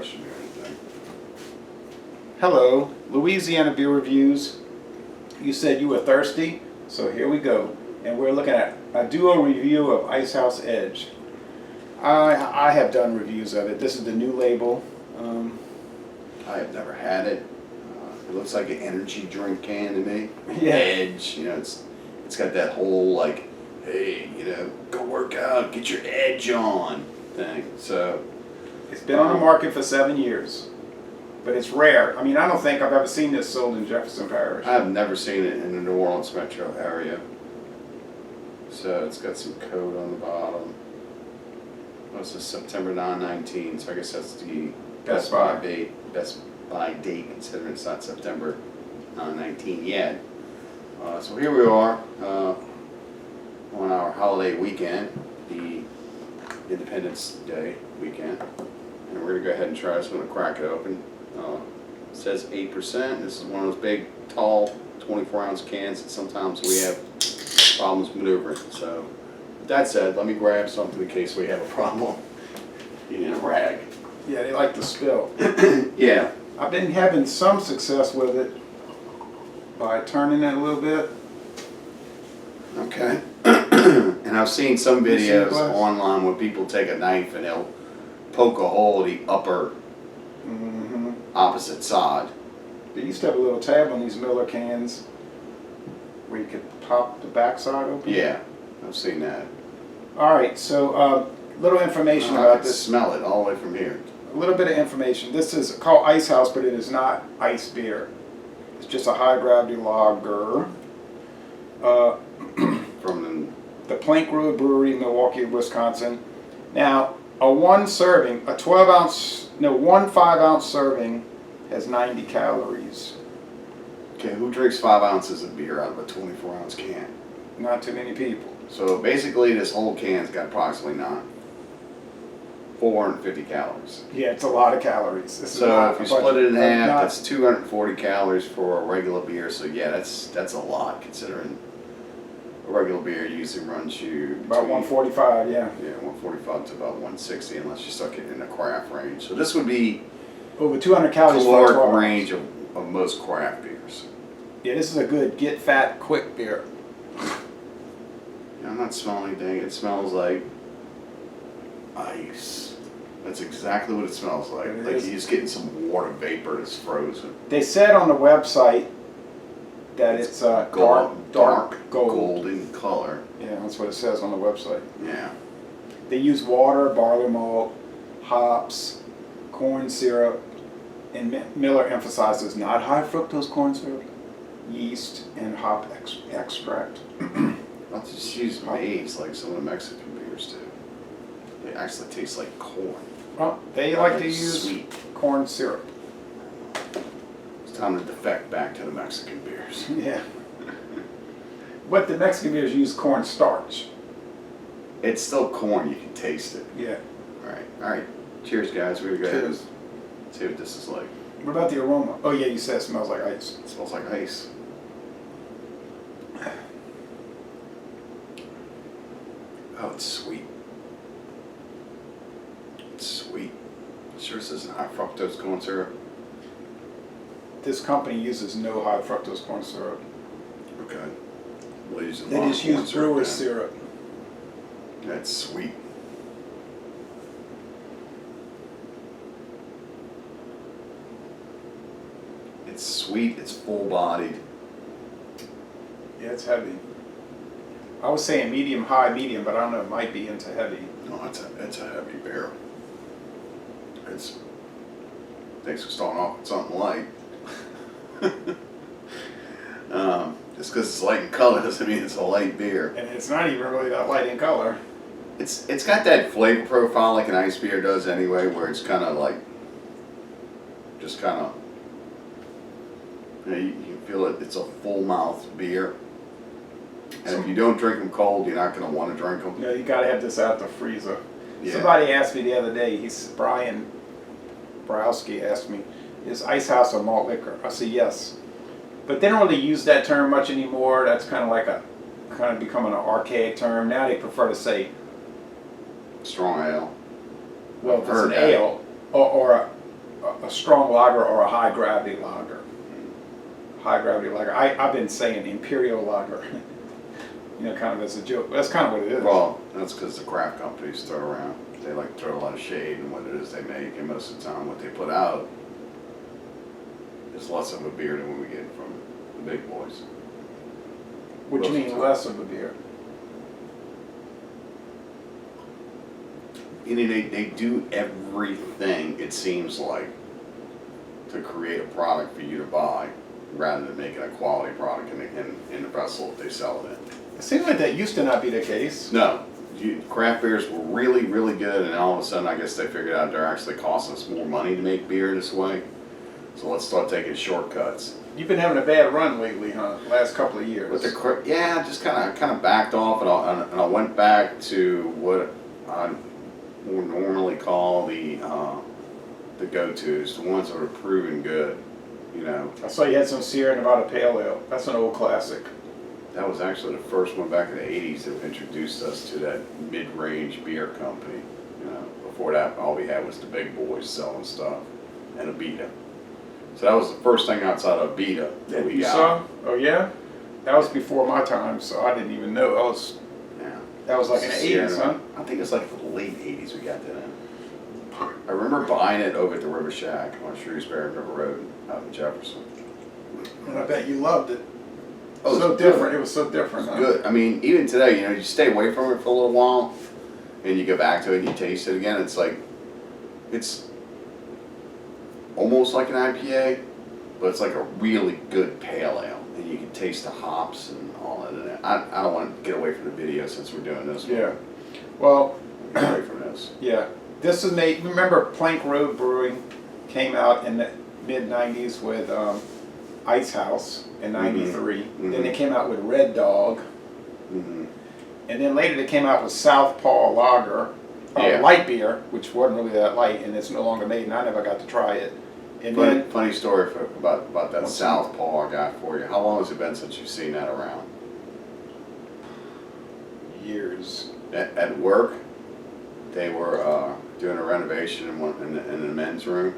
question or anything. Hello, Louisiana Beer Reviews. You said you were thirsty, so here we go. And we're looking at a duo review of Icehouse Edge. I have done reviews of it. This is the new label. I have never had it. It looks like an energy drink can to me. Yeah. Edge, you know, it's got that whole like, hey, you know, go work out, get your edge on thing. So It's been on the market for 7 years, but it's rare. I mean, I don't think I've ever seen this sold in Jefferson Parish. I've never seen it in the New Orleans metro area. So it's got some code on the bottom. This is September 9/19, so I guess that's the Best Buy date, considering it's not September 9/19 yet. So here we are on our holiday weekend, the Independence Day weekend, and we're gonna go ahead and try this. I'm gonna crack it open. It says 8%. This is one of those big, tall, 24-ounce cans that sometimes we have problems maneuvering. So, with that said, let me grab something in case we have a problem. You need a rag. Yeah, they like to spill. Yeah. I've been having some success with it by turning it a little bit. Okay. And I've seen some You see videos glass? online where people take a knife and they'll poke a hole in the upper opposite side. They used to have a little tab on these Miller cans where you could pop the backside open. Yeah, I've seen that. All right, so little information I about can this. smell it all the way from here. A little bit of information. This is called Icehouse, but it is not ice beer. It's just a high gravity lager. From The Plank Road Brewery, Milwaukee, Wisconsin. Now, a one 5-ounce serving has 90 calories. okay, who drinks 5 ounces of beer out of a 24-ounce can? Not too many people. So basically, this whole can's got approximately 450 calories. Yeah, it's a lot of calories. This is So not if you a bunch split it in of- half, not- that's 240 calories for a regular beer. So yeah, that's a lot considering a regular beer usually runs you about between- 145, yeah. Yeah, 145 to about 160, unless you start getting in the craft range. So this would be Over 200 calories for a caloric 12 ounce. range of most craft beers. Yeah, this is a good get fat quick beer. Yeah, I'm not smelling anything. It smells like ice. That's exactly what it smells like. It Like is. you're just getting some water vapor that's frozen. They said on the website that it's dark gold. golden color. Yeah, that's what it says on the website. Yeah. They use water, barley malt, hops, corn syrup, and Miller emphasizes not high fructose corn syrup, yeast, and hop extract. I'll just use maize like some of the Mexican beers do. They actually taste like corn. Well, they like to use Sweet. corn syrup. It's time to defect back to the Mexican beers. Yeah. But the Mexican beers use corn starch. It's still corn, you can taste it. Yeah. Alright. Cheers, guys. We're gonna go ahead and Cheers. see what this is like. What about the aroma? Oh yeah, you said it smells like ice. It smells like ice. Oh, it's sweet. It's sweet. It sure says high fructose corn syrup. This company uses no high fructose corn syrup. Okay. Well, using They just use brewer's syrup. That's sweet. It's sweet, it's full-bodied. Yeah, it's heavy. I was saying medium, high, medium, but I don't know, it might be into heavy. No, it's a heavy beer. It's thanks for starting off with something light. Just because it's light in color doesn't mean it's a light beer. And it's not even really that light in color. It's got that flavor profile like an ice beer does anyway, where it's kind of like, just kind of, you feel it. It's a full mouth beer. And if you don't drink them cold, you're not going to want to drink them. You know, you gotta have this out the freezer. Yeah. Somebody asked me the other day, Brian Browski asked me, is Icehouse a malt liquor? I said yes. But they don't really use that term much anymore. That's kind of becoming an archaic term. Now they prefer to say, Strong ale. well, I've if it's heard an that. ale or a strong lager or a high gravity lager. High gravity lager. I've been saying imperial lager, kind of as a joke. But that's kind of what it is. Well, that's because the craft companies throw around. They like to throw a lot of shade in what it is they make, and most of the time what they put out is less of a beer than what we get from the big boys. What do you mean less of a beer? They do everything, it seems like, to create a product for you to buy, rather than making a quality product in the vessel that they sell it in. It seems like that used to not be the case. No, craft beers were really, really good, and all of a sudden, I guess they figured out they're actually costing us more money to make beer this way. So let's start taking shortcuts. You've been having a bad run lately, huh? Last couple of years. But just kind of backed off, and I went back to what I more normally call the go-tos, the ones that are proven good. I saw you had some Sierra Nevada Pale Ale. That's an old classic. That was actually the first one back in the '80s that introduced us to that mid-range beer company. Before that, all we had was the big boys selling stuff and a Beta. So that was the first thing outside of Beta that we got. Saw? Oh yeah, that was before my time, so I didn't even know. That was like in the '80s, huh? I think it's like the late '80s we got that in. I remember buying it over at the River Shack on Shrewsbury River Road out in Jefferson. And I bet you loved it. Oh, so different. It was so different. Huh? Good. I mean, even today, you stay away from it for a little while, and you go back to it and you taste it again. It's almost like an IPA, but it's like a really good pale ale, and you can taste the hops and all that in it. I don't want to get away from the video since we're doing this. Yeah. Well. Get away from this. Yeah. This is made. Remember, Plank Road Brewing came out in the mid '90s with Icehouse in '93. Mm-hmm. Then they came out with Red Dog. Mm-hmm. And then later they came out with Southpaw Lager, light beer, which wasn't really that light, and it's no longer made, and I never got to try it. And funny story about that Southpaw I got for you. How long has it been since you've seen that around? Years. At work, they were doing a renovation in the men's room,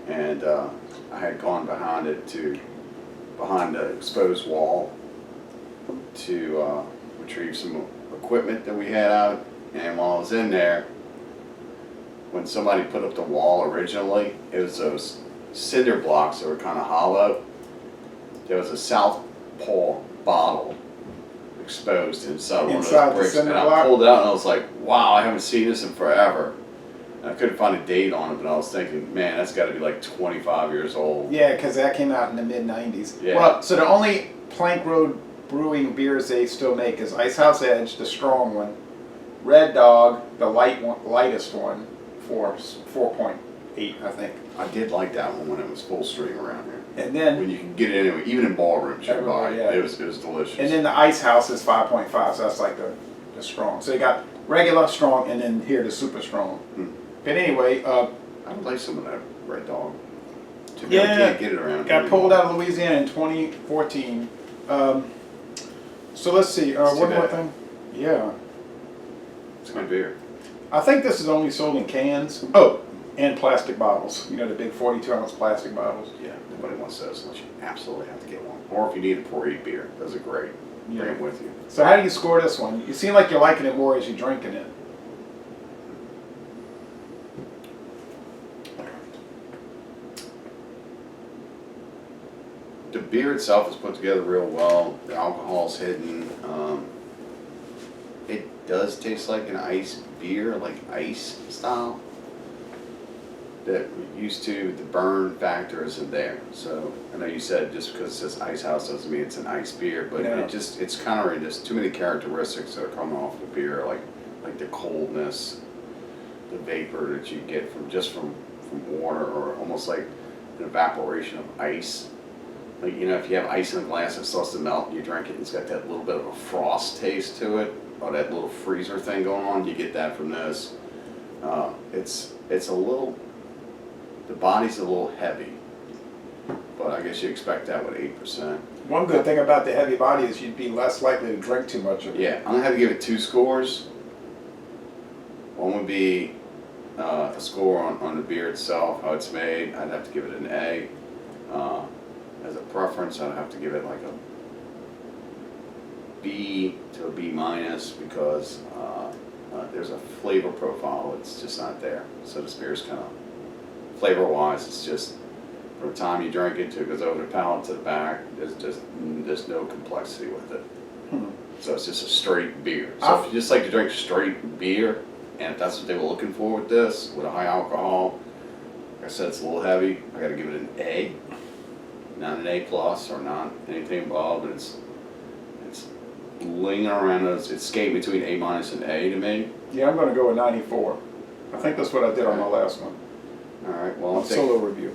and I had gone behind the exposed wall to retrieve some equipment that we had out, and while I was in there, when somebody put up the wall originally, it was those cinder blocks that were kind of hollow. There was a Southpaw bottle exposed inside one of those bricks, and I pulled it out and I was like, wow, I haven't seen this in forever. And I couldn't find a date on it, but I was thinking, man, that's got to be like 25 years old. Yeah, because that came out in the mid '90s. Yeah. Well, so the only Plank Road Brewing beers they still make is Icehouse Edge, the strong one, Red Dog, the lightest one, 4.8, I think. I did like that one when it was full stream around here. And then when you can get it anyway, even in ballrooms, you can buy it. Yeah. It was delicious. And then the Icehouse is 5.5, so that's like the strong. So you got regular, strong, and then here the super strong. But anyway, I would like some of that Red Dog. Yeah, can't get it around. Got pulled out of Louisiana in 2014. So let's see. One more thing. Yeah. It's my beer. I think this is only sold in cans. Oh, and plastic bottles. The big 42-ounce plastic bottles. Yeah, nobody wants those unless you absolutely have to get one. Or if you need a pour-eat beer, those are great. Yeah. Bring them with you. So how do you score this one? You seem like you're liking it more as you're drinking it. The beer itself is put together real well. The alcohol's hidden. It does taste like an ice beer, like ice style. That we're used to, the burn factor isn't there. So I know you said just because it says Icehouse doesn't mean it's an ice beer, but No. it's countering just too many characteristics that are coming off the beer, like the coldness, the vapor that you get from water, or almost like an evaporation of ice. Like, if you have ice in a glass, it starts to melt and you drink it, and it's got that little bit of a frost taste to it, or that little freezer thing going on. You get that from this. It's a little, the body's a little heavy, but I guess you expect that with 8%. One good thing about the heavy body is you'd be less likely to drink too much of it. Yeah, I'm gonna have to give it 2 scores. One would be a score on the beer itself, how it's made, I'd have to give it an A. As a preference, I'd have to give it like a B to a B minus because there's a flavor profile that's just not there. So this beer's kind of, flavor-wise, it's just, from the time you drink it to it goes over the palate to the back, there's no complexity with it. So it's just a straight beer. So if you just like to drink straight beer, and if that's what they were looking for with this, with a high alcohol, like I said, it's a little heavy. I got to give it an A, not an A plus or not anything above. But it's lingering around those. It's skating between A minus and A to me. Yeah, I'm going to go with 94. I think that's what I did on my last one. All right. Well, Solo review.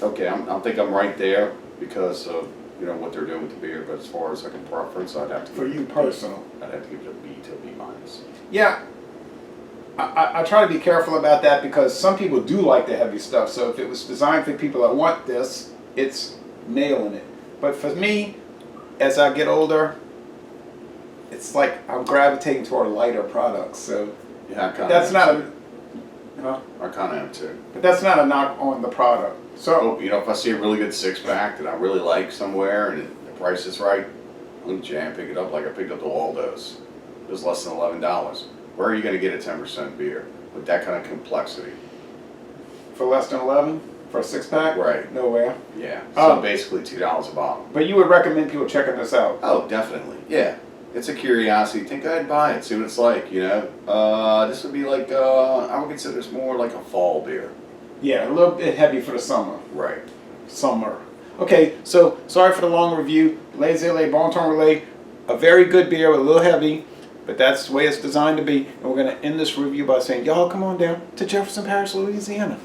Okay, I think I'm right there because of what they're doing with the beer. But as far as like a preference, I'd have to. For you personal. I'd have to give it a B to a B minus. Yeah. I try to be careful about that because some people do like the heavy stuff. So if it was designed for people that want this, it's nailing it. But for me, as I get older, it's like I'm gravitating toward lighter products. So yeah, that's not a. I kind of am too. But that's not a knock on the product. So if I see a really good 6-pack that I really like somewhere and the price is right, I'm gonna jam pick it up like I picked up the Waldo's. It was less than $11. Where are you going to get a 10% beer with that kind of complexity? For less than 11 for a 6-pack? Right. Nowhere. Yeah. So basically $2 a bottle. But you would recommend people checking this out? Oh, definitely. Yeah. It's a curiosity. Think I'd buy it. See what it's like. This would be like I would consider this more like a fall beer. Yeah, a little bit heavy for the summer. Right. Summer. Okay. So sorry for the long review. Les Illes Bon Ton Relais, a very good beer, a little heavy. But that's the way it's designed to be. And we're going to end this review by saying, y'all come on down to Jefferson Parish, Louisiana.